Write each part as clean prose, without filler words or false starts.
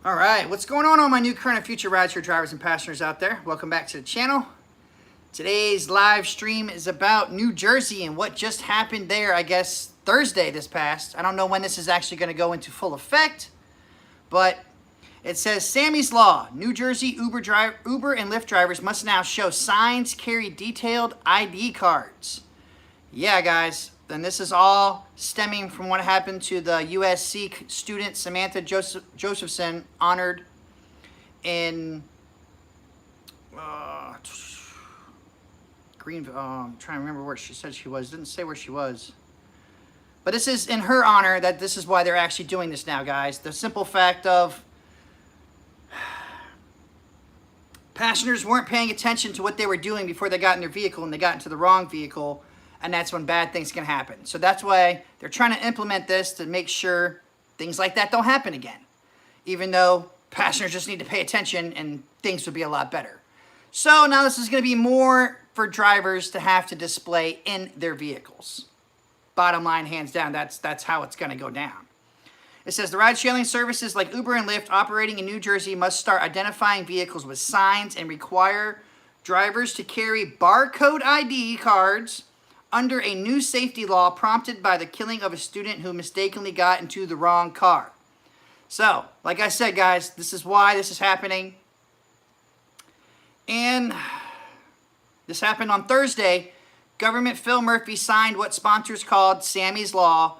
All right, what's going on all my new, current, and future rideshare drivers and passengers out there? Welcome back to the channel. Today's live stream is about New Jersey and what just happened there, I guess, Thursday this past. I don't know when this is actually going to go into full effect, but it says, Sammy's Law. New Jersey Uber and Lyft drivers must now show signs, carry detailed ID cards. Yeah, guys. And this is all stemming from what happened to the USC student Samantha Josephson, honored in Greenville. I'm trying to remember where she said she was. Didn't say where she was. But this is in her honor that this is why they're actually doing this now, guys. The simple fact of passengers weren't paying attention to what they were doing before they got in their vehicle, and they got into the wrong vehicle. And that's when bad things can happen. So that's why they're trying to implement this to make sure things like that don't happen again. Even though passengers just need to pay attention and things would be a lot better. So now this is going to be more for drivers to have to display in their vehicles. Bottom line, hands down, that's how it's going to go down. It says the ride-sharing services like Uber and Lyft operating in New Jersey must start identifying vehicles with signs and require drivers to carry barcode ID cards under a new safety law prompted by the killing of a student who mistakenly got into the wrong car. So, like I said, guys, this is why this is happening. And this happened on Thursday. Government Phil Murphy signed what sponsors called Sammy's Law.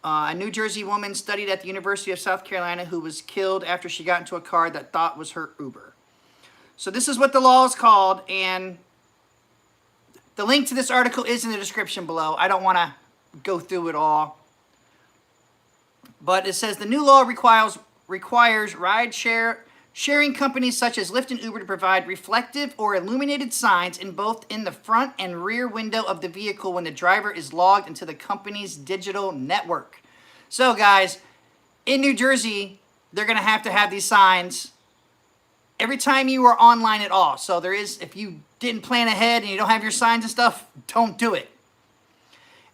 A New Jersey woman studied at the University of South Carolina who was killed after she got into a car that thought was her Uber. So this is what the law is called, and the link to this article is in the description below. I don't want to go through it all. But it says the new law requires ride-sharing companies such as Lyft and Uber to provide reflective or illuminated signs in both in the front and rear window of the vehicle when the driver is logged into the company's digital network. So, guys, in New Jersey, they're going to have these signs every time you are online at all. So there is, if you didn't plan ahead and you don't have your signs and stuff, don't do it.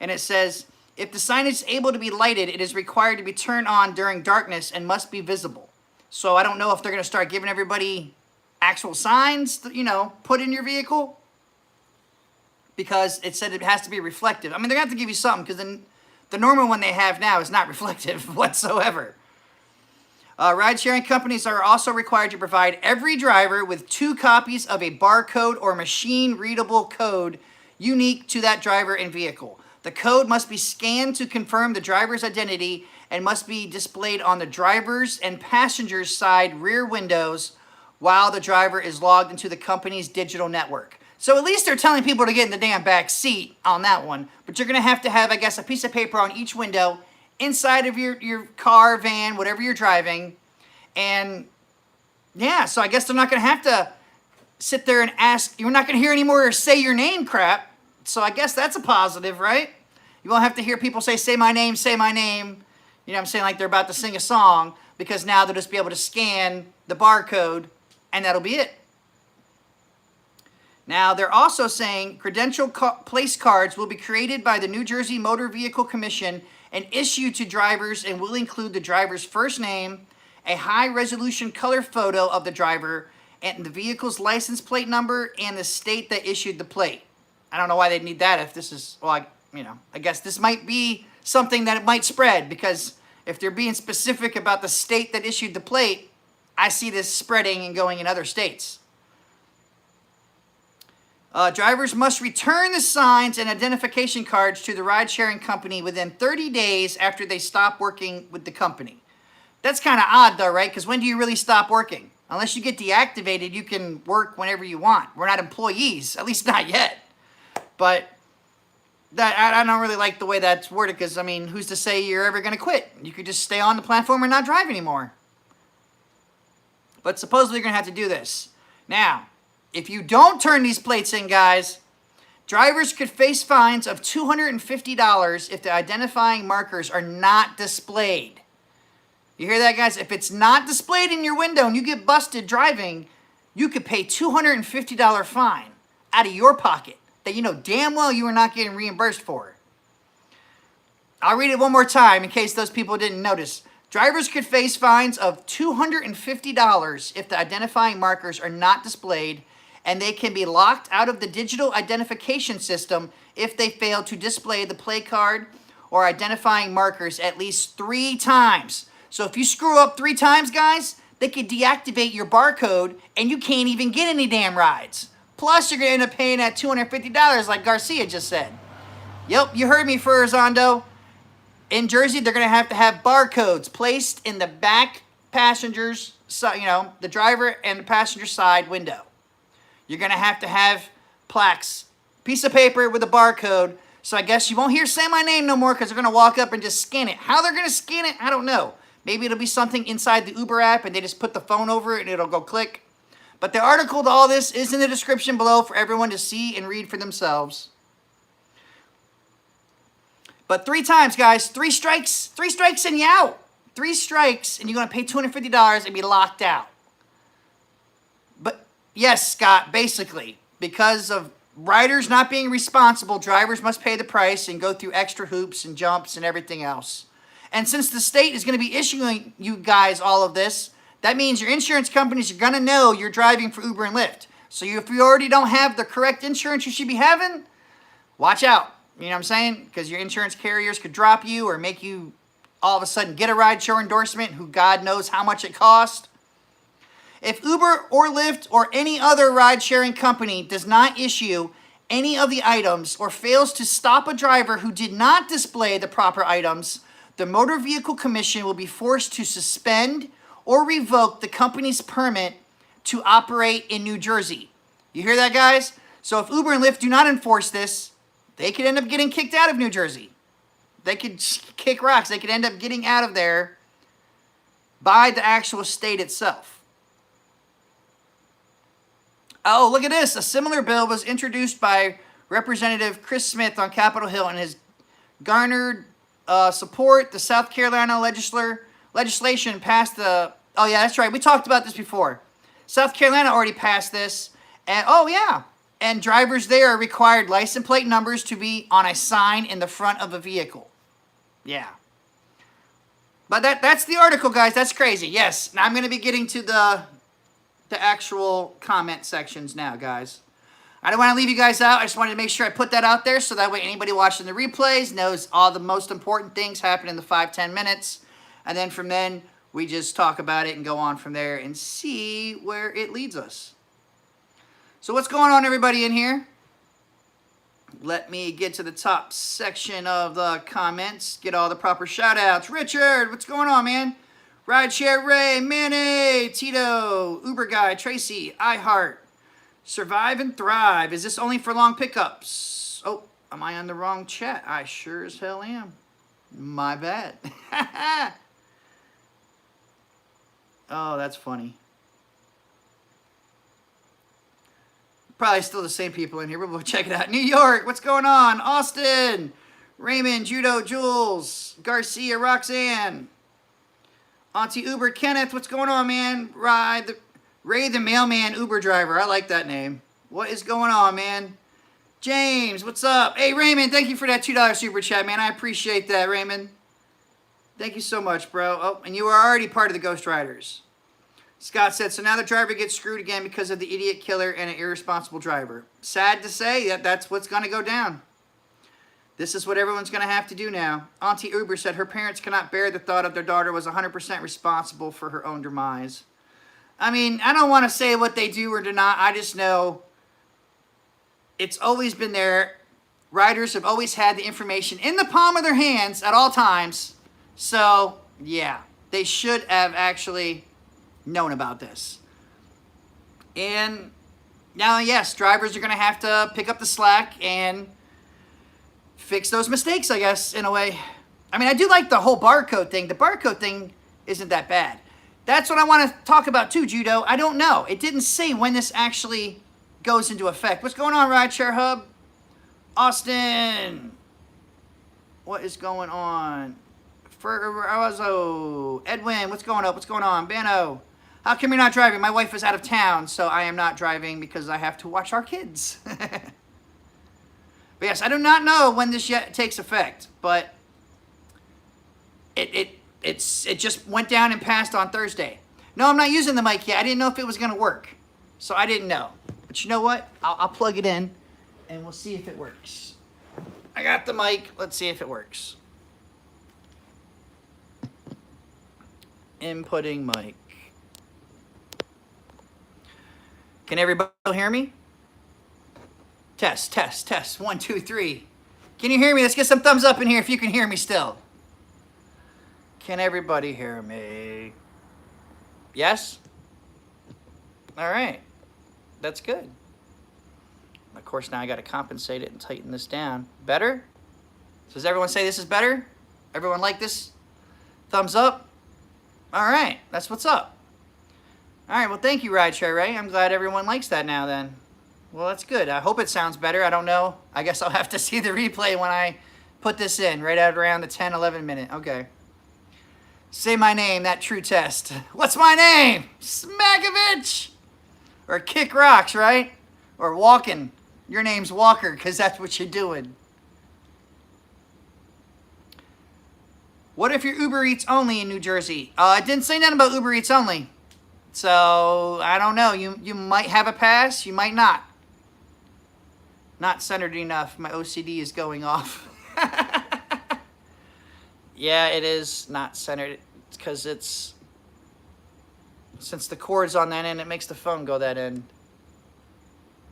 And it says, if the sign is able to be lighted, it is required to be turned on during darkness and must be visible. So I don't know if they're going to start giving everybody actual signs, put in your vehicle, because it said it has to be reflective. I mean, they're going to have to give you something, because the normal one they have now is not reflective whatsoever. Ride-sharing companies are also required to provide every driver with 2 copies of a barcode or machine-readable code unique to that driver and vehicle. The code must be scanned to confirm the driver's identity and must be displayed on the driver's and passenger's side rear windows while the driver is logged into the company's digital network. So at least they're telling people to get in the damn back seat on that one. But you're going to have, I guess, a piece of paper on each window inside of your car, van, whatever you're driving. And yeah, so I guess they're not going to have to sit there and ask, you're not going to hear any more say your name crap. So I guess that's a positive, right? You won't have to hear people say my name, say my name. You know what I'm saying? Like they're about to sing a song, because now they'll just be able to scan the barcode and that'll be it. Now, they're also saying credential place cards will be created by the New Jersey Motor Vehicle Commission and issued to drivers, and will include the driver's first name, a high-resolution color photo of the driver, and the vehicle's license plate number and the state that issued the plate. I don't know why they'd need that if this is, well, I guess this might be something that it might spread, because if they're being specific about the state that issued the plate, I see this spreading and going in other states. Drivers must return the signs and identification cards to the ride-sharing company within 30 days after they stop working with the company. That's kind of odd, though, right? Because when do you really stop working? Unless you get deactivated, you can work whenever you want. We're not employees, at least not yet. But I don't really like the way that's worded, because, I mean, who's to say you're ever going to quit? You could just stay on the platform and not drive anymore. But supposedly you're going to have to do this. Now, if you don't turn these plates in, guys, drivers could face fines of $250 if the identifying markers are not displayed. You hear that, guys? If it's not displayed in your window and you get busted driving, you could pay $250 fine out of your pocket that you know damn well you are not getting reimbursed for. I'll read it one more time in case those people didn't notice. Drivers could face fines of $250 if the identifying markers are not displayed, and they can be locked out of the digital identification system if they fail to display the play card or identifying markers at least 3 times. So if you screw up 3 times, guys, they could deactivate your barcode and you can't even get any damn rides. Plus, you're going to end up paying that $250 like Garcia just said. Yep, you heard me, Furzondo. In Jersey, they're going to have barcodes placed in the back passenger's, the driver and the passenger side window. You're going to have plaques, piece of paper with a barcode. So I guess you won't hear say my name no more because they're going to walk up and just scan it. How they're going to scan it, I don't know. Maybe it'll be something inside the Uber app and they just put the phone over it and it'll go click. But the article to all this is in the description below for everyone to see and read for themselves. But 3 times, guys, 3 strikes and you out. 3 strikes and you're going to pay $250 and be locked out. But yes, Scott, basically, because of riders not being responsible, drivers must pay the price and go through extra hoops and jumps and everything else. And since the state is going to be issuing you guys all of this, that means your insurance companies are going to know you're driving for Uber and Lyft. So if you already don't have the correct insurance you should be having, watch out. You know what I'm saying? Because your insurance carriers could drop you or make you all of a sudden get a rideshare endorsement who God knows how much it cost. If Uber or Lyft or any other ride-sharing company does not issue any of the items or fails to stop a driver who did not display the proper items, the Motor Vehicle Commission will be forced to suspend or revoke the company's permit to operate in New Jersey. You hear that, guys? So if Uber and Lyft do not enforce this, they could end up getting kicked out of New Jersey. They could kick rocks. They could end up getting out of there by the actual state itself. Oh, look at this. A similar bill was introduced by Representative Chris Smith on Capitol Hill and has garnered support. The South Carolina legislation passed the... Oh, yeah, that's right. We talked about this before. South Carolina already passed this. And, oh, yeah. And drivers there are required license plate numbers to be on a sign in the front of a vehicle. Yeah. But that's the article, guys. That's crazy. Yes. Now I'm going to be getting to the actual comment sections now, guys. I don't want to leave you guys out. I just wanted to make sure I put that out there so that way anybody watching the replays knows all the most important things happen in the 5-10 minutes. And then from then, we just talk about it and go on from there and see where it leads us. So what's going on, everybody in here? Let me get to the top section of the comments. Get all the proper shout-outs. Richard, what's going on, man? Rideshare Ray, Manny, Tito, Uber Guy, Tracy, iHeart, Survive and Thrive. Is this only for long pickups? Oh, am I on the wrong chat? I sure as hell am. My bad. Oh, that's funny. Probably still the same people in here, but we'll check it out. New York, what's going on? Austin, Raymond, Judo, Jules, Garcia, Roxanne, Auntie Uber, Kenneth, what's going on, man? Ray the Mailman Uber Driver, I like that name. What is going on, man? James, what's up? Hey, Raymond, thank you for that $2 super chat, man. I appreciate that, Raymond. Thank you so much, bro. Oh, and you are already part of the Ghost Riders. Scott said, so now the driver gets screwed again because of the idiot killer and an irresponsible driver. Sad to say, that's what's going to go down. This is what everyone's going to have to do now. Auntie Uber said her parents cannot bear the thought of their daughter was 100% responsible for her own demise. I mean, I don't want to say what they do or do not. I just know it's always been there. Riders have always had the information in the palm of their hands at all times. So, yeah, they should have actually known about this. And now, yes, drivers are going to have to pick up the slack and fix those mistakes, I guess, in a way. I mean, I do like the whole barcode thing. The barcode thing isn't that bad. That's what I want to talk about too, Judo. I don't know. It didn't say when this actually goes into effect. What's going on, Rideshare Hub? Austin. What is going on? Edwin, what's going on? What's going on? Bano. How come you're not driving? My wife is out of town, so I am not driving because I have to watch our kids. But yes, I do not know when this yet takes effect, but it just went down and passed on Thursday. No, I'm not using the mic yet. I didn't know if it was going to work. So I didn't know. But you know what? I'll plug it in and we'll see if it works. I got the mic. Let's see if it works. Inputting mic. Can everybody hear me? Test, test, test. 1, 2, 3. Can you hear me? Let's get some thumbs up in here if you can hear me still. Can everybody hear me? Yes? All right. That's good. Of course, now I got to compensate it and tighten this down. Better? Does everyone say this is better? Everyone like this? Thumbs up? All right. That's what's up. All right. Well, thank you, RideCare, Ray. I'm glad everyone likes that now then. Well, that's good. I hope it sounds better. I don't know. I guess I'll have to see the replay when I put this in, right at around the 10, 11 minute. Okay. Say my name, that true test. What's my name? Smack-o-vich! Or Kick Rocks, right? Or Walking. Your name's Walker, because that's what you're doing. What if you're Uber Eats only in New Jersey? I didn't say nothing about Uber Eats only. So, I don't know. You might have a pass, you might not. Not centered enough. My OCD is going off. Yeah, it is not centered. It's because it's... Since the cord's on that end, it makes the phone go that end.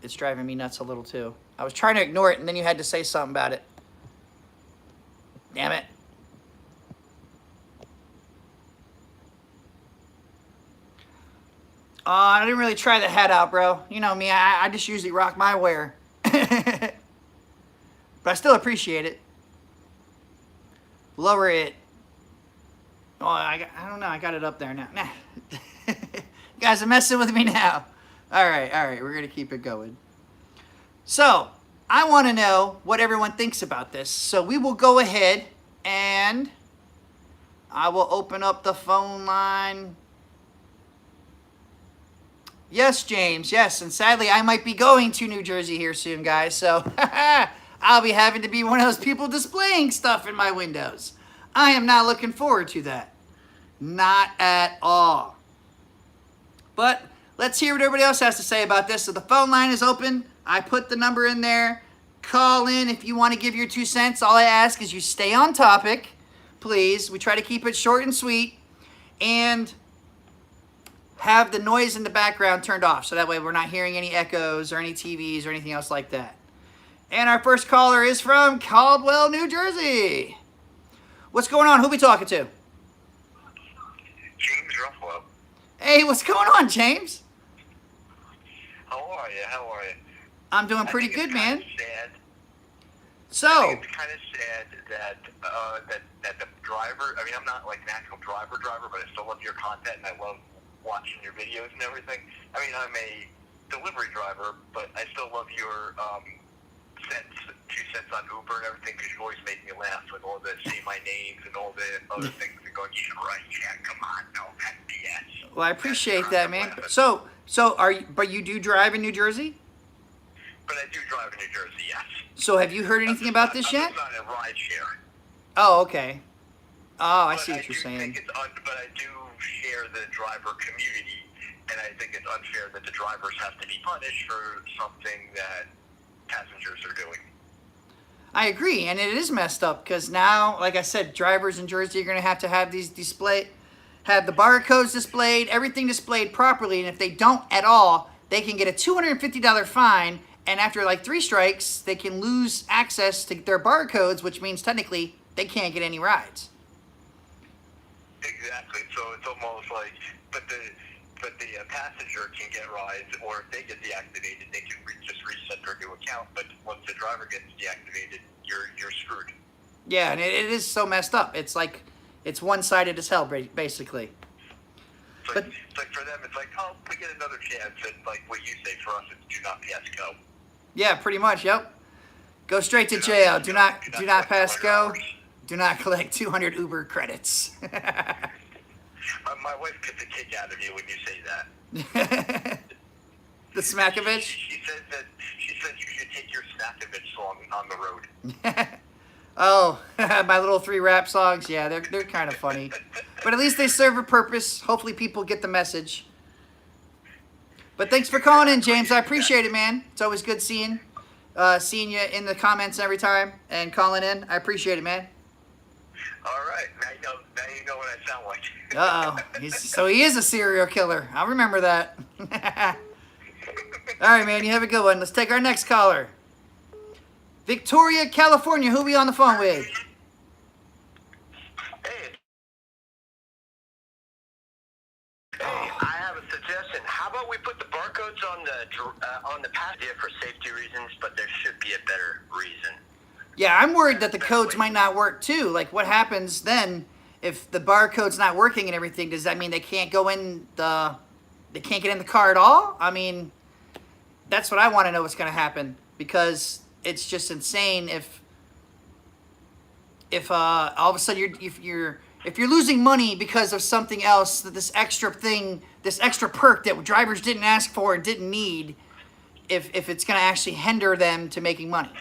It's driving me nuts a little too. I was trying to ignore it, and then you had to say something about it. Damn it. I didn't really try the head out, bro. You know me, I just usually rock my wear. But I still appreciate it. Lower it. Oh, I don't know. I got it up there now. Nah. You guys are messing with me now. All right. We're going to keep it going. So, I want to know what everyone thinks about this. So, we will go ahead and I will open up the phone line. Yes, James. Yes. And sadly, I might be going to New Jersey here soon, guys. So, I'll be having to be one of those people displaying stuff in my windows. I am not looking forward to that. Not at all. But let's hear what everybody else has to say about this. So the phone line is open. I put the number in there. Call in if you want to give your 2 cents. All I ask is you stay on topic, please. We try to keep it short and sweet. And have the noise in the background turned off. So that way we're not hearing any echoes or any TVs or anything else like that. And our first caller is from Caldwell, New Jersey. What's going on? Who we talking to? James Ruffalo. Hey, what's going on, James? How are you? I'm doing pretty good, man. Sad. So, I think it's kind of sad that the driver. I mean, I'm not like an actual driver, but I still love your content and I love watching your videos and everything. I mean, I'm a delivery driver, but I still love your 2 cents on Uber and everything because you always make me laugh with all the say my names and all the other things and going, yeah, come on, no, that's BS. Well, I appreciate that, man. So but you do drive in New Jersey? But I do drive in New Jersey, yes. So have you heard anything about this yet? I'm not in RideCare. Oh, okay. Oh, I see what you're saying. But I do share the driver community, and I think it's unfair that the drivers have to be punished for something that passengers are doing. I agree, and it is messed up because now, like I said, drivers in Jersey are going to have these have the barcodes displayed, everything displayed properly, and if they don't at all, they can get a $250 fine, and after like 3 strikes, they can lose access to their barcodes, which means technically they can't get any rides. Exactly. So it's almost like, but the passenger can get rides, or if they get deactivated, they can just reset their new account. But once the driver gets deactivated, you're screwed. Yeah, and it is so messed up. It's like it's one-sided as hell, basically. It's like for them, it's like, oh, we get another chance, and like what you say for us, it's do not pass go. Yeah, pretty much. Yep. Go straight to jail. Do not pass go. Do not collect 200 Uber credits. My wife gets a kick out of you when you say that. The Smack-o-vich? She says you should take your Smack-o-vich song on the road. Oh, my little 3 rap songs. Yeah, they're kind of funny. But at least they serve a purpose. Hopefully people get the message. But thanks for calling in, James. I appreciate it, man. It's always good seeing you in the comments every time and calling in. I appreciate it, man. All right. Now you know what I sound like. Uh-oh. So he is a serial killer. I'll remember that. All right, man. You have a good one. Let's take our next caller. Victoria, California. Who we on the phone with? Hey, I have a suggestion. How about we put the barcodes on the passenger for safety reasons, but there should be a better reason. Yeah, I'm worried that the codes might not work too. Like, what happens then if the barcode's not working and everything? Does that mean they can't go in they can't get in the car at all? I mean, that's what I want to know what's going to happen, because it's just insane if all of a sudden if you're losing money because of something else, that this extra perk that drivers didn't ask for and didn't need, if it's going to actually hinder them to making money.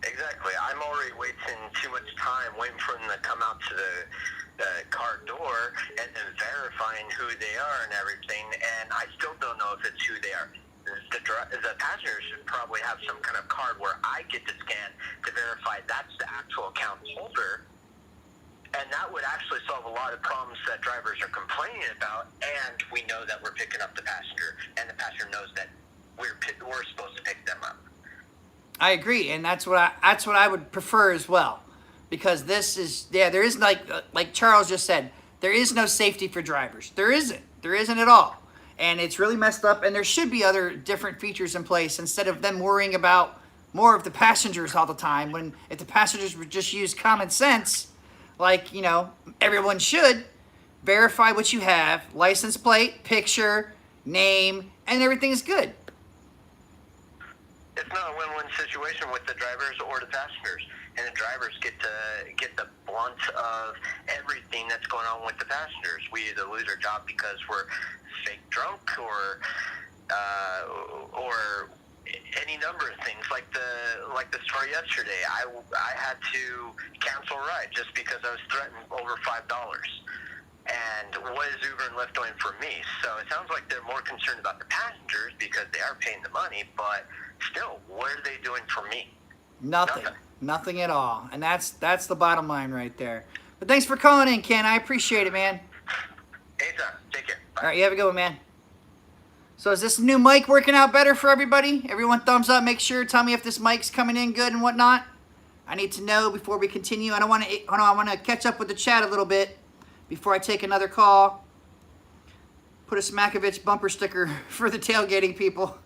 Exactly. I'm already wasting too much time waiting for them to come out to the car door and then verifying who they are and everything, and I still don't know if it's who they are. The passenger should probably have some kind of card where I get to scan to verify that's the actual account holder, and that would actually solve a lot of problems that drivers are complaining about, and we know that we're picking up the passenger, and the passenger knows that we're supposed to pick them up. I agree, and that's what I would prefer as well, because this is, there is, like Charles just said, there is no safety for drivers. There isn't at all. And it's really messed up, and there should be other different features in place instead of them worrying about more of the passengers all the time, when if the passengers would just use common sense, like, everyone should, verify what you have, license plate, picture, name, and everything is good. It's not a win-win situation with the drivers or the passengers, and the drivers get the blunt of everything that's going on with the passengers. We either lose our job because we're fake drunk, or any number of things. Like the story yesterday, I had to cancel a ride just because I was threatened over $5. And what is Uber and Lyft doing for me? So it sounds like they're more concerned about the passengers because they are paying the money, but still, what are they doing for me? Nothing at all. And that's the bottom line right there. But thanks for calling in, Ken. I appreciate it, man. Anytime. Take care. Bye. All right, you have a good one, man. So is this new mic working out better for everybody? Everyone thumbs up. Make sure. Tell me if this mic's coming in good and whatnot. I need to know before we continue. I want to catch up with the chat a little bit before I take another call. Put a Smack-o-vich bumper sticker for the tailgating people.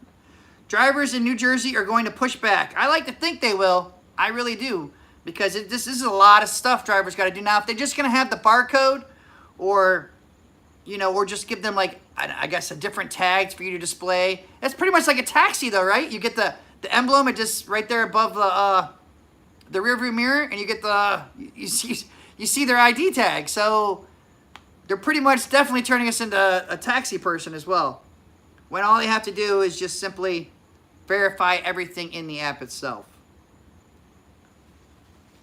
Drivers in New Jersey are going to push back. I like to think they will. I really do. Because this is a lot of stuff drivers got to do. Now, if they're just going to have the barcode, or, or just give them, like, I guess, a different tags for you to display. That's pretty much like a taxi, though, right? You get the emblem, it just right there above the rearview mirror, and you get you see their ID tag. So they're pretty much definitely turning us into a taxi person as well, when all they have to do is just simply verify everything in the app itself.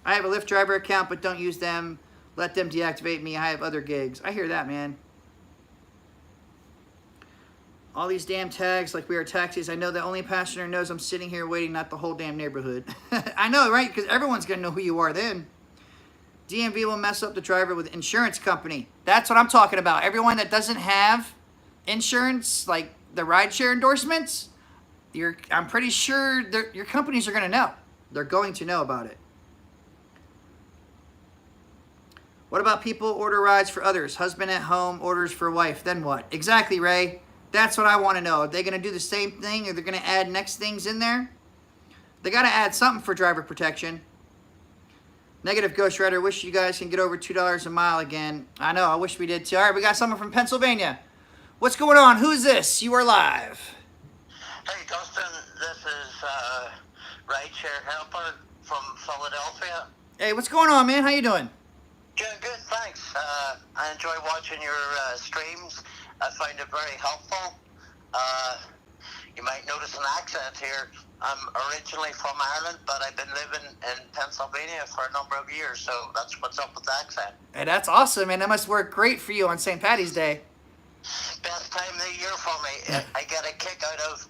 I have a Lyft driver account, but don't use them. Let them deactivate me. I have other gigs. I hear that, man. All these damn tags like we are taxis. I know the only passenger knows I'm sitting here waiting, not the whole damn neighborhood. I know, right? Because everyone's going to know who you are then. DMV will mess up the driver with insurance company. That's what I'm talking about. Everyone that doesn't have insurance, like the rideshare endorsements, I'm pretty sure your companies are going to know. They're going to know about it. What about people order rides for others? Husband at home orders for wife. Then what? Exactly, Ray. That's what I want to know. Are they going to do the same thing, or they're going to add next things in there? They got to add something for driver protection. Negative Ghost Rider. Wish you guys can get over $2 a mile again. I know. I wish we did too. All right, we got someone from Pennsylvania. What's going on? Who's this? You are live. Hey, Dustin. This is RideCare Helper from Philadelphia. Hey, what's going on, man? How you doing? Good, thanks. I enjoy watching your streams. I find it very helpful. You might notice an accent here. I'm originally from Ireland, but I've been living in Pennsylvania for a number of years, so that's what's up with the accent. Hey, that's awesome, man. That must work great for you on St. Patty's Day. Best time of the year for me. I get a kick out of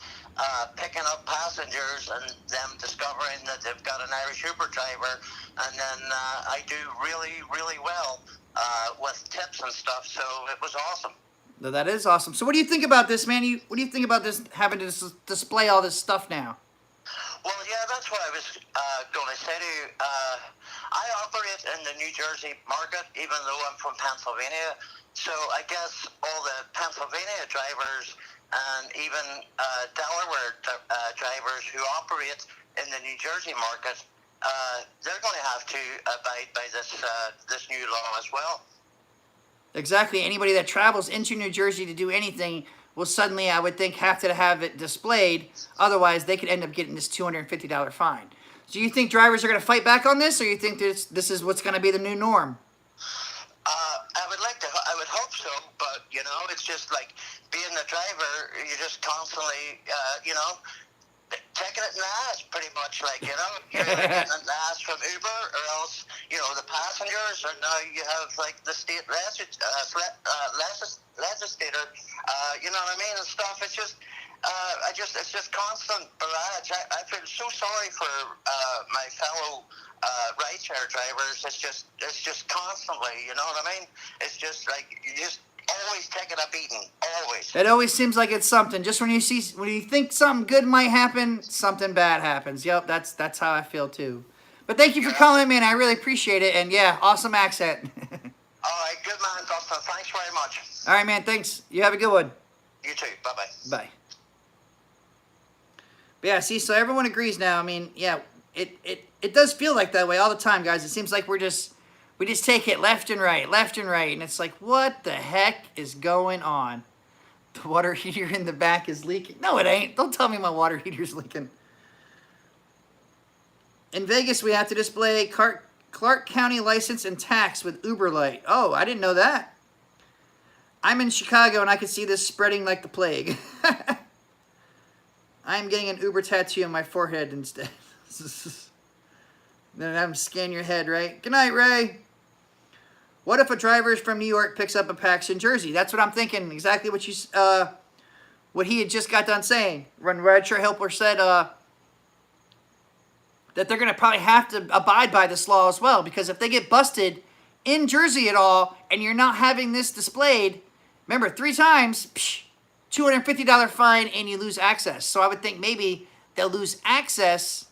picking up passengers and them discovering that they've got an Irish Uber driver, and then I do really, really well with tips and stuff, so it was awesome. No, that is awesome. So what do you think about this, man? What do you think about this, having to display all this stuff now? Well, yeah, that's what I was going to say to you. I operate in the New Jersey market, even though I'm from Pennsylvania. So I guess all the Pennsylvania drivers and even Delaware drivers who operate in the New Jersey market, they're going to have to abide by this new law as well. Exactly. Anybody that travels into New Jersey to do anything will suddenly, I would think, have to have it displayed. Otherwise, they could end up getting this $250 fine. So you think drivers are going to fight back on this, or you think this is what's going to be the new norm? I would hope so, but, you know, it's just like being the driver, you're just constantly, you know, taking it in the ass, pretty much, like, you know, you're getting it in the ass from Uber, or else, you know, the passengers, or now you have, like, the state legislator, you know what I mean, and stuff. It's just, it's just constant barrage. I feel so sorry for my fellow rideshare drivers. It's just constantly, you know what I mean? It's just like, you just always taking a beating, always. It always seems like it's something. Just when you think something good might happen, something bad happens. Yep, that's how I feel too. But thank you for calling, man. I really appreciate it. And yeah, awesome accent. All right, good man, Dustin. Thanks very much. All right, man. Thanks. You have a good one. You too. Bye-bye. Bye. But yeah, see, so everyone agrees now. I mean, yeah, it does feel like that way all the time, guys. It seems like we just take it left and right, and it's like, what the heck is going on? The water heater in the back is leaking. No, it ain't. Don't tell me my water heater's leaking. In Vegas, we have to display Clark County license and tax with Uber Light. Oh, I didn't know that. I'm in Chicago, and I can see this spreading like the plague. I'm getting an Uber tattoo on my forehead instead. Then have them scan your head, right? Good night, Ray. What if a driver from New York picks up a package in Jersey? That's what I'm thinking. Exactly what what he had just got done saying. When RideCare Helper said that they're going to probably have to abide by this law as well, because if they get busted in Jersey at all and you're not having this displayed, remember, 3 times, $250 fine, and you lose access. So I would think maybe they'll lose access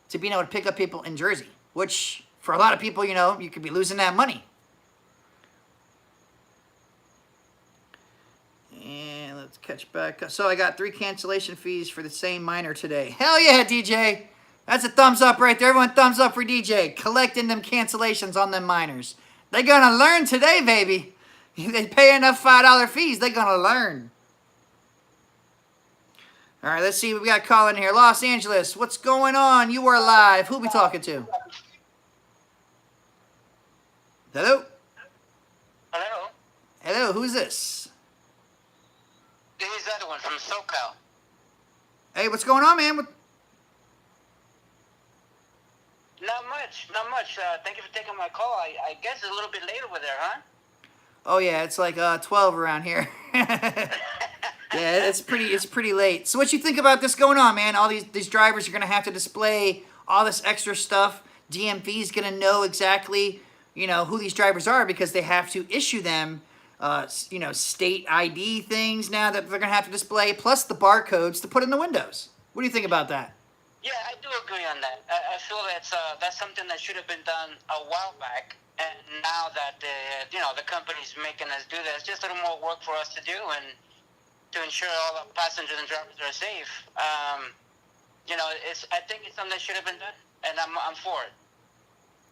to being able to pick up people in Jersey, which for a lot of people, you know, you could be losing that money. And let's catch back up. So I got 3 cancellation fees for the same minor today. Hell yeah, DJ. That's a thumbs up right there. Everyone thumbs up for DJ. Collecting them cancellations on them minors. They're going to learn today, baby. They pay enough $5 fees, they're going to learn. All right, let's see what we got calling here. Los Angeles, what's going on? You are live. Who we talking to? Hello? Hello? Hello, who's this? This is Edwin from SoCal. Hey, what's going on, man? Not much. Thank you for taking my call. I guess it's a little bit late over there, huh? Oh, yeah, it's like 12 around here. Yeah, it's pretty late. So what you think about this going on, man? All these drivers are going to have to display all this extra stuff. DMV is going to know exactly, you know, who these drivers are, because they have to issue them, you know, state ID things now that they're going to have to display, plus the barcodes to put in the windows. What do you think about that? Yeah, I do agree on that. I feel that's something that should have been done a while back, and now that you know, the company's making us do that, it's just a little more work for us to do, and to ensure all the passengers and drivers are safe. You know, I think it's something that should have been done, and I'm for it.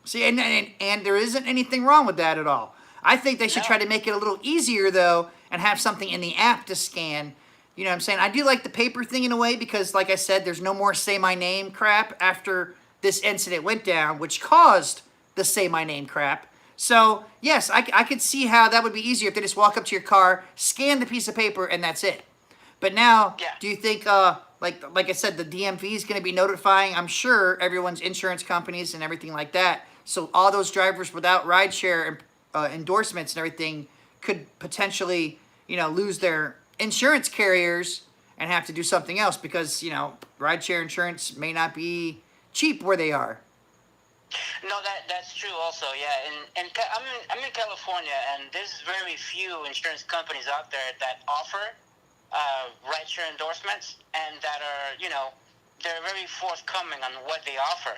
See, and there isn't anything wrong with that at all. I think they should try to make it a little easier, though, and have something in the app to scan. You know what I'm saying? I do like the paper thing in a way, because, like I said, there's no more say my name crap after this incident went down, which caused the say my name crap. So, yes, I could see how that would be easier if they just walk up to your car, scan the piece of paper, and that's it. But now, Yeah. do you think, like I said, the DMV is going to be notifying, I'm sure, everyone's insurance companies and everything like that. So all those drivers without rideshare endorsements and everything could potentially, lose their insurance carriers and have to do something else because, rideshare insurance may not be cheap where they are. No, that's true. Also, yeah, and I'm in California, and there's very few insurance companies out there that offer rideshare endorsements, and that are they're very forthcoming on what they offer.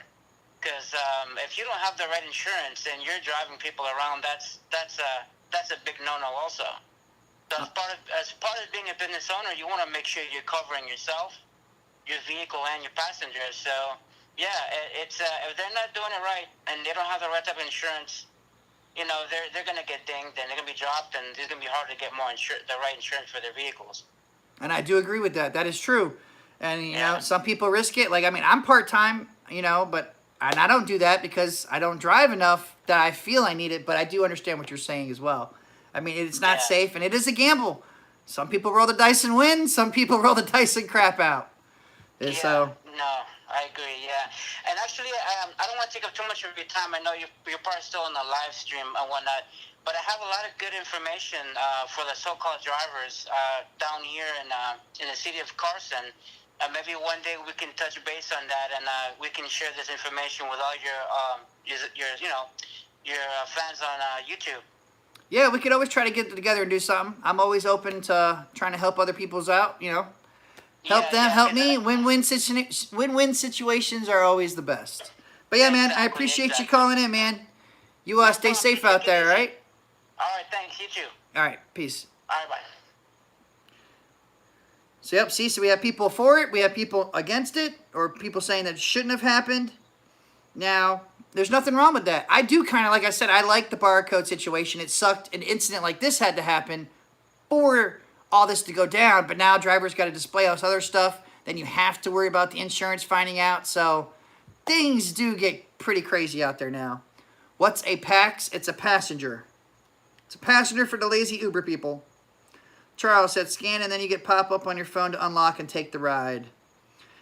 Because if you don't have the right insurance and you're driving people around, that's a big no-no also. So as part of being a business owner, you want to make sure you're covering yourself, your vehicle, and your passengers. So. Yeah, it's if they're not doing it right and they don't have the right type of insurance, they're gonna get dinged and they're gonna be dropped, and it's gonna be hard to get the right insurance for their vehicles. And I do agree with that. That is true. And some people risk it. Like I'm part time, but I don't do that because I don't drive enough that I feel I need it. But I do understand what you're saying as well. I mean, it's not safe and it is a gamble. Some people roll the dice and win. Some people roll the dice and crap out. Yeah. So. No. I agree, yeah. And actually, I don't want to take up too much of your time. I know you're probably still on the live stream and whatnot, but I have a lot of good information for the so-called drivers down here in the city of Carson. Maybe one day we can touch base on that, and we can share this information with all your fans on YouTube. Yeah, we could always try to get together and do something. I'm always open to trying to help other people's out, Help them, help me. Win-win situations are always the best. But yeah, man, I appreciate you calling in, man. You stay safe out there, right? All right, thanks. You too. All right, peace. All right, bye. So, so we have people for it, we have people against it, or people saying that it shouldn't have happened. Now, there's nothing wrong with that. I do kind of, like I said, I like the barcode situation. It sucked an incident like this had to happen for all this to go down, but now drivers got to display all this other stuff. Then you have to worry about the insurance finding out. So things do get pretty crazy out there now. What's a PAX? It's a passenger. It's a passenger for the lazy Uber people. Charles said scan and then you get pop-up on your phone to unlock and take the ride.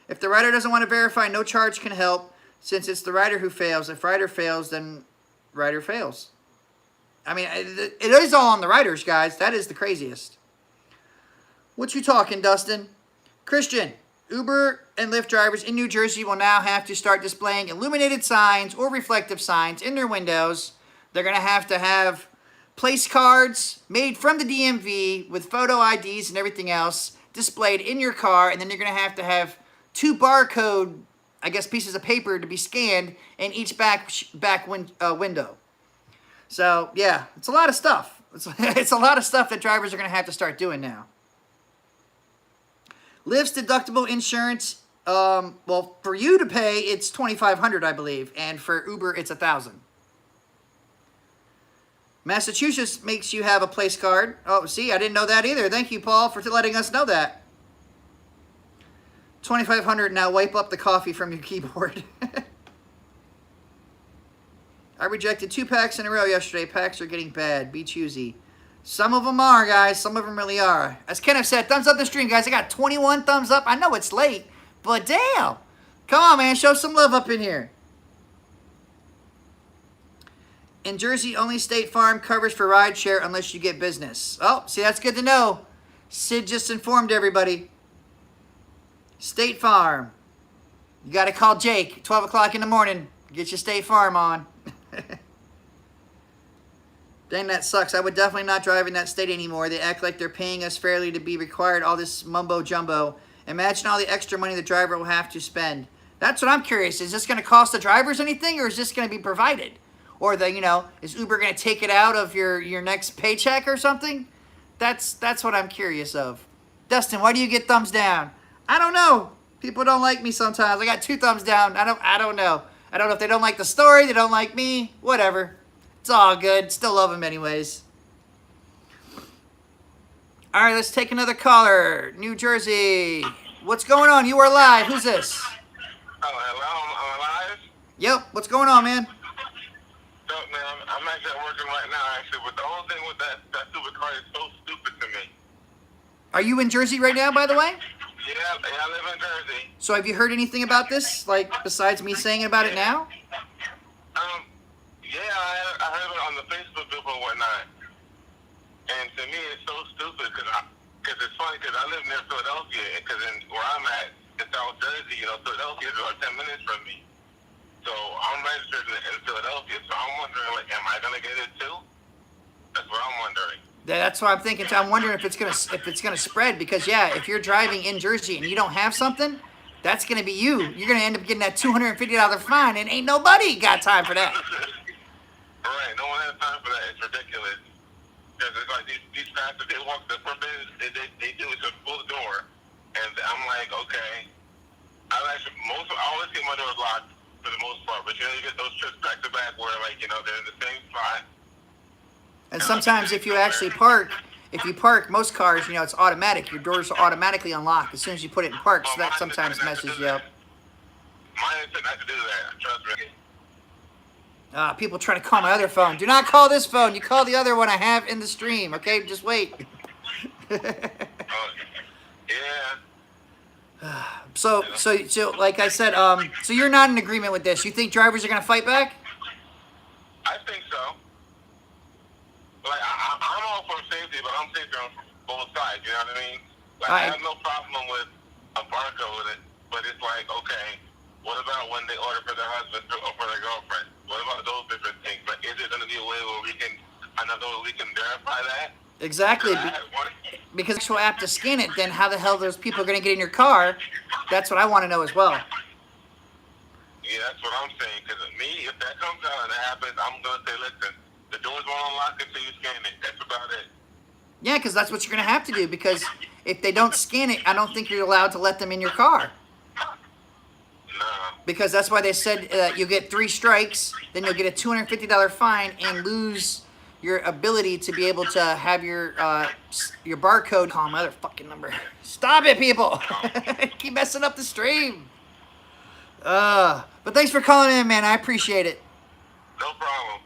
If the rider doesn't want to verify, no charge can help since it's the rider who fails. If rider fails, then rider fails. I mean, it is all on the riders, guys. That is the craziest. What you talking, Dustin? Christian, Uber and Lyft drivers in New Jersey will now have to start displaying illuminated signs or reflective signs in their windows. They're going to have place cards made from the DMV with photo IDs and everything else displayed in your car, and then you're going to have 2 barcode, pieces of paper to be scanned in each back window. So, yeah, it's a lot of stuff. It's a lot of stuff that drivers are going to have to start doing now. Lyft's deductible insurance, for you to pay, it's $2,500, I believe, and for Uber, it's $1,000. Massachusetts makes you have a place card. Oh, see, I didn't know that either. Thank you, Paul, for letting us know that. $2,500, now wipe up the coffee from your keyboard. I rejected 2 packs in a row yesterday. Packs are getting bad. Be choosy. Some of them are, guys. Some of them really are. As Kenneth said, thumbs up the stream, guys. I got 21 thumbs up. I know it's late, but damn. Come on, man. Show some love up in here. In Jersey, only State Farm covers for rideshare unless you get business. Oh, see, that's good to know. Sid just informed everybody. State Farm. You got to call Jake, 12 o'clock in the morning. Get your State Farm on. Dang, that sucks. I would definitely not drive in that state anymore. They act like they're paying us fairly to be required all this mumbo-jumbo. Imagine all the extra money the driver will have to spend. That's what I'm curious. Is this going to cost the drivers anything, or is this going to be provided? Or is Uber going to take it out of your next paycheck or something? That's what I'm curious of. Dustin, why do you get thumbs down? I don't know. People don't like me sometimes. I got 2 thumbs down. I don't know. I don't know if they don't like the story, they don't like me, whatever. It's all good. Still love them anyways. All right, let's take another caller. New Jersey. What's going on? You are live. Who's this? Oh, hello. Am I live? Yep. What's going on, man? So, man, I'm actually working right now, actually. But the whole thing with that stupid car is so stupid to me. Are you in Jersey right now, by the way? Yeah, I live in Jersey. So have you heard anything about this, like, besides me saying about it now? Yeah, I heard it on the Facebook group and whatnot. And to me, it's so stupid because it's funny because I live near Philadelphia, because where I'm at in South Jersey, Philadelphia is about 10 minutes from me. So I'm registered in Philadelphia, so I'm wondering, like, am I gonna get it too? That's what I'm wondering. That's what I'm thinking. I'm wondering if it's gonna spread, because yeah, if you're driving in Jersey and you don't have something, that's gonna be you. You're gonna end up getting that $250 fine, and ain't nobody got time for that. Right, no one has time for that. It's ridiculous. Because it's like these pastors, they walk the first thing they do is just pull the door, and I'm like, okay. I always keep my doors locked for the most part, but you get those trips back to back where, like, they're in the same spot. And sometimes if you actually park, most cars, it's automatic. Your doors are automatically unlocked as soon as you put it in park, so that sometimes messes you up. Mine is not to do that, trust me. People trying to call my other phone. Do not call this phone. You call the other one I have in the stream, okay? Just wait. Yeah. So like I said, so you're not in agreement with this. You think drivers are going to fight back? I think so. Like, I'm all for safety, but I'm safer on both sides, you know what I mean? Like, I have no problem with a barcode, but it's like, okay, what about when they order for their husband or for their girlfriend? What about those different things? Like, is it going to be a way where we can verify that? Exactly. Because the actual app to scan it, then how the hell those people are going to get in your car? That's what I want to know as well. Yeah, that's what I'm saying. Because me, if that comes out and it happens, I'm going to say, listen, the doors won't unlock until you scan it. That's about it. Yeah, because that's what you're going to have to do. Because if they don't scan it, I don't think you're allowed to let them in your car. No. Because that's why they said you get 3 strikes, then you'll get a $250 fine and lose your ability to be able to have your barcode. Call my other fucking number. Stop it, people! Keep messing up the stream. But thanks for calling in, man. I appreciate it. No problem.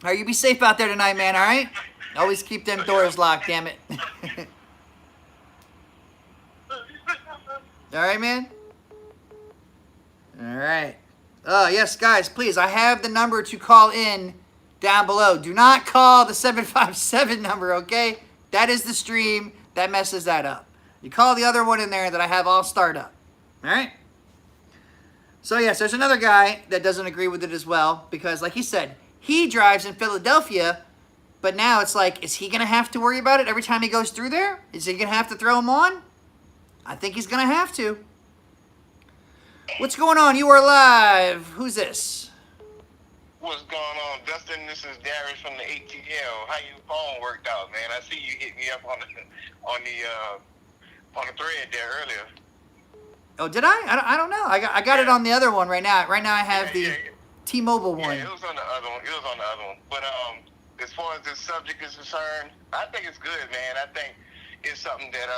All right, you be safe out there tonight, man. All right. Always keep them doors locked. Damn it. All right, man. All right. Yes, guys, please. I have the number to call in down below. Do not call the 757 number, okay? That is the stream. That messes that up. You call the other one in there that I have all start up. All right? So, yes, there's another guy that doesn't agree with it as well because, like he said, he drives in Philadelphia, but now it's like, is he going to have to worry about it every time he goes through there? Is he going to have to throw him on? I think he's going to have to. What's going on? You are live. Who's this? What's going on, Dustin? This is Darius from the ATL. How your phone worked out, man? I see you hit me up on the thread there earlier. Oh, did I? I don't know. I got it on the other one right now. Right now I have the T-Mobile one. Yeah, it was on the other one. But as far as this subject is concerned, I think it's good, man. I think it's something that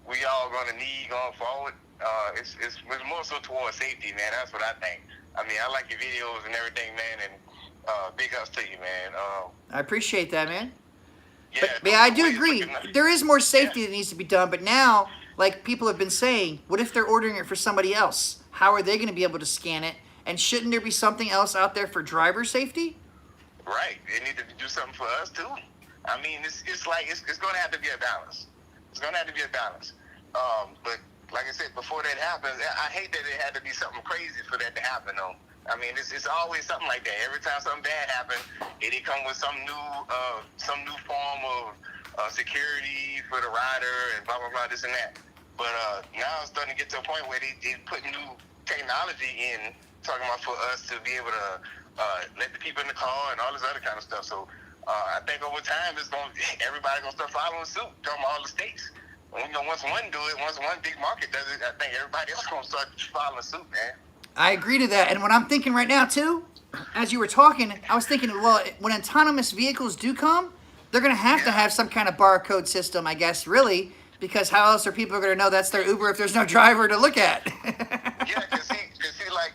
we all going to need going forward. It's more so towards safety, man. That's what I think. I mean, I like your videos and everything, man, and big ups to you, man. I appreciate that, man. Yeah, but I do agree. There is more safety that needs to be done, but now, like people have been saying, what if they're ordering it for somebody else? How are they going to be able to scan it? And shouldn't there be something else out there for driver safety? Right. They need to do something for us, too. I mean, it's going to have to be a balance. It's going to have to be a balance. But like I said, before that happens, I hate that it had to be something crazy for that to happen, though. I mean, it's always something like that. Every time something bad happens, it come with some new form of security for the rider and blah, blah, blah, this and that. But now it's starting to get to a point where they put new technology in, talking about for us to be able to let the people in the car and all this other kind of stuff. So I think over time, everybody's going to start following suit, talking about all the states. Once one do it, once one big market does it, I think everybody else going to start following suit, man. I agree to that. And what I'm thinking right now, too, as you were talking, I was thinking, well, when autonomous vehicles do come, they're going to have some kind of barcode system, I guess, really, because how else are people going to know that's their Uber if there's no driver to look at? Yeah, because see, like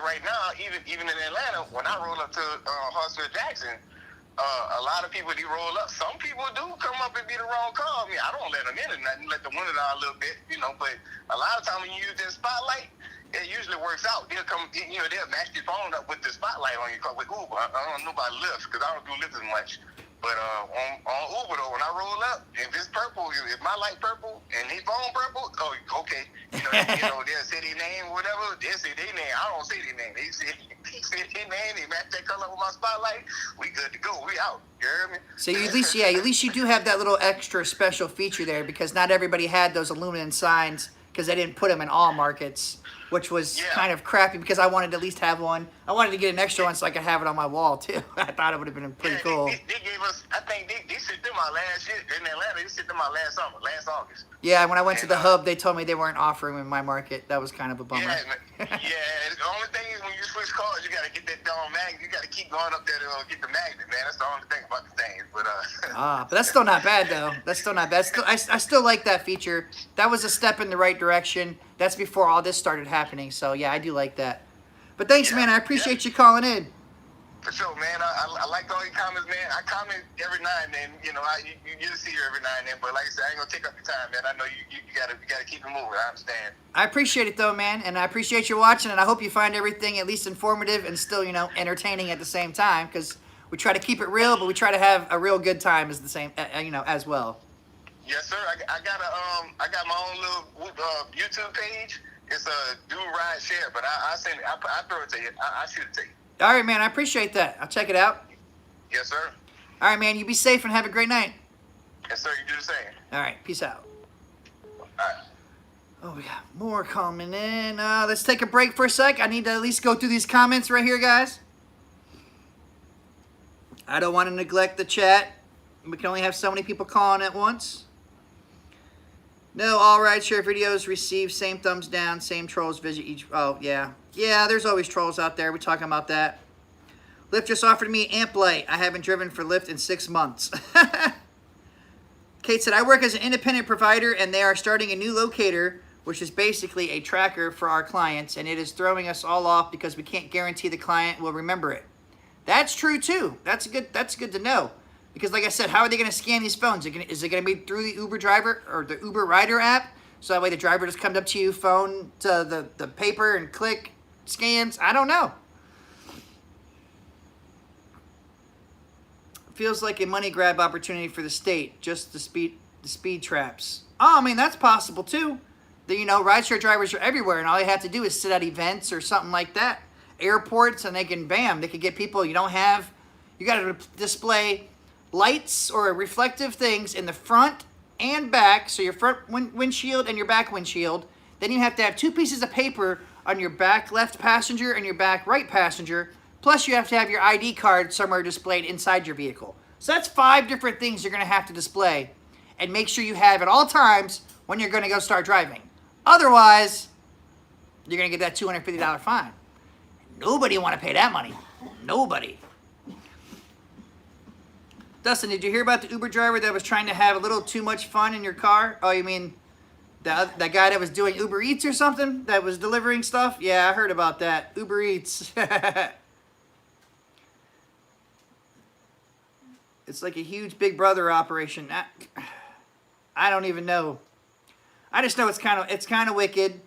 right now, even in Atlanta, when I roll up to Hartsfield Jackson, A lot of people, they roll up. Some people do come up and be the wrong car. I mean, I don't let them in or nothing, let the window down a little bit, you know, but a lot of times when you use that spotlight, it usually works out. They'll come, you know, they'll match your phone up with the spotlight on your car with Uber. I don't know about Lyft because I don't do Lyft as much. But on Uber, though, when I roll up, if it's purple, if my light purple and his phone purple, oh, okay. They'll say their name, whatever. They'll say their name. I don't say their name. They say their name. They match that color with my spotlight. We good to go. We out. You heard me? So at least you do have that little extra special feature there because not everybody had those Illuminated signs because they didn't put them in all markets, which was kind of crappy because I wanted to at least have one. I wanted to get an extra one so I could have it on my wall too. I thought it would have been pretty cool. They gave us, I think they sent them out last year in Atlanta. They sent them out last August. Yeah, when I went to the hub, they told me they weren't offering them in my market. That was kind of a bummer. Yeah, the only thing is when you switch cars, you got to get that darn magnet. You got to keep going up there to get the magnet, man. That's the only thing about the thing. But that's still not bad though. That's still not bad. I still like that feature. That was a step in the right direction. That's before all this started happening. So yeah, I do like that. But thanks, man. I appreciate you calling in. For sure, man. I like all your comments, man. I comment every now and then. You know, you see her every now and then. But like I said, I ain't gonna take up your time, man. I know you gotta keep it moving. I understand. I appreciate it though, man, and I appreciate you watching. And I hope you find everything at least informative and still, entertaining at the same time. Because we try to keep it real, but we try to have a real good time as the same, as well. Yes, sir. I got my own little YouTube page. It's a do ride share, but I send it. I throw it to you. I shoot it to you. All right, man. I appreciate that. I'll check it out. Yes, sir. All right, man. You be safe and have a great night. Yes, sir. You do the same. All right. Peace out. All right. Oh, we got more coming in. Let's take a break for a sec. I need to at least go through these comments right here, guys. I don't want to neglect the chat. We can only have so many people calling at once. No, all RideShare videos receive same thumbs down, same trolls visit each. Oh, yeah. Yeah, there's always trolls out there. We're talking about that. Lyft just offered me Amp Light. I haven't driven for Lyft in 6 months. Kate said, I work as an independent provider, and they are starting a new locator, which is basically a tracker for our clients, and it is throwing us all off because we can't guarantee the client will remember it. That's true, too. That's good to know. Because like I said, how are they going to scan these phones? Is it going to be through the Uber driver or the Uber rider app? So that way the driver just comes up to you, phone to the paper and click, scans. I don't know. Feels like a money grab opportunity for the state. Just the speed traps. Oh, I mean, that's possible too. Rideshare drivers are everywhere, and all they have to do is sit at events or something like that. Airports, and they can get people. You got to display lights or reflective things in the front and back, so your front windshield and your back windshield. Then you have to have 2 pieces of paper on your back left passenger and your back right passenger, plus you have to have your ID card somewhere displayed inside your vehicle. So that's 5 different things you're going to have to display and make sure you have at all times when you're going to go start driving. Otherwise, you're going to get that $250 fine. Nobody want to pay that money. Nobody. Dustin, did you hear about the Uber driver that was trying to have a little too much fun in your car? Oh, you mean that guy that was doing Uber Eats or something? That was delivering stuff? Yeah, I heard about that. Uber Eats. It's like a huge Big Brother operation. I don't even know. I just know it's kind of wicked.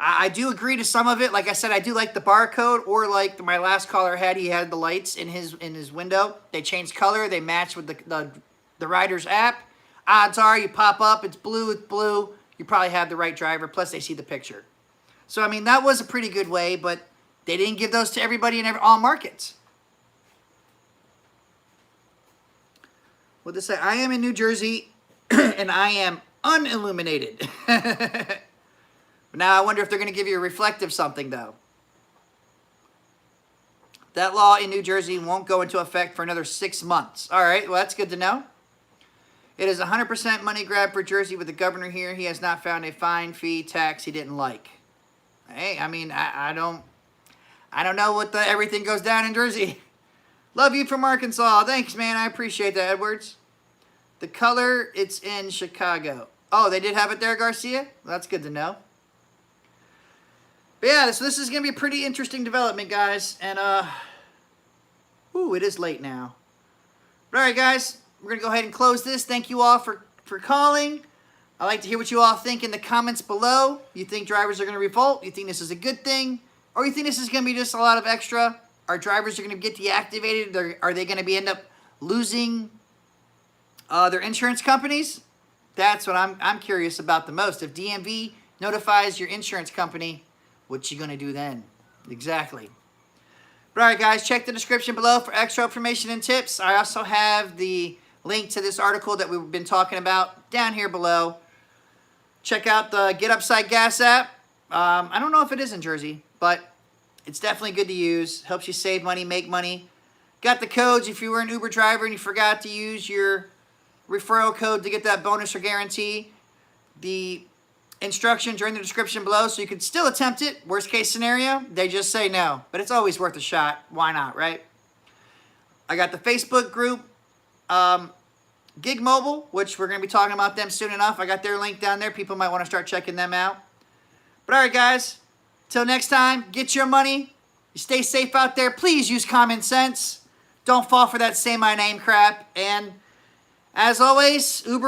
I do agree to some of it. Like I said, I do like the barcode, or like my last caller he had the lights in his window. They changed color. They match with the rider's app. Odds are you pop up, it's blue. You probably have the right driver. Plus, they see the picture. So, I mean, that was a pretty good way, but they didn't give those to everybody in all markets. What did they say? I am in New Jersey, and I am unilluminated. Now, I wonder if they're going to give you a reflective something, though. That law in New Jersey won't go into effect for another 6 months. All right, well, that's good to know. It is 100% money grab for Jersey with the governor here. He has not found a fine, fee, tax he didn't like. Hey, I mean, I don't know what everything goes down in Jersey. Love you from Arkansas. Thanks, man. I appreciate that, Edwards. The color, it's in Chicago. Oh, they did have it there, Garcia? Well, that's good to know. But yeah, so this is going to be a pretty interesting development, guys. And, it is late now. But all right, guys, we're going to go ahead and close this. Thank you all for calling. I'd like to hear what you all think in the comments below. You think drivers are going to revolt? You think this is a good thing? Or you think this is going to be just a lot of extra? Our drivers are going to get deactivated? Are they going to end up losing their insurance companies? That's what I'm curious about the most. If DMV notifies your insurance company, what you going to do then? Exactly. But all right, guys, check the description below for extra information and tips. I also have the link to this article that we've been talking about down here below. Check out the Get Upside Gas app. I don't know if it is in Jersey, but it's definitely good to use. Helps you save money, make money. Got the codes if you were an Uber driver and you forgot to use your referral code to get that bonus or guarantee. The instructions are in the description below, so you could still attempt it. Worst case scenario, they just say no. But it's always worth a shot. Why not, right? I got the Facebook group, Gig Mobile, which we're going to be talking about them soon enough. I got their link down there. People might want to start checking them out. But all right, guys, till next time, get your money. You stay safe out there. Please use common sense. Don't fall for that say my name crap. And as always, Uber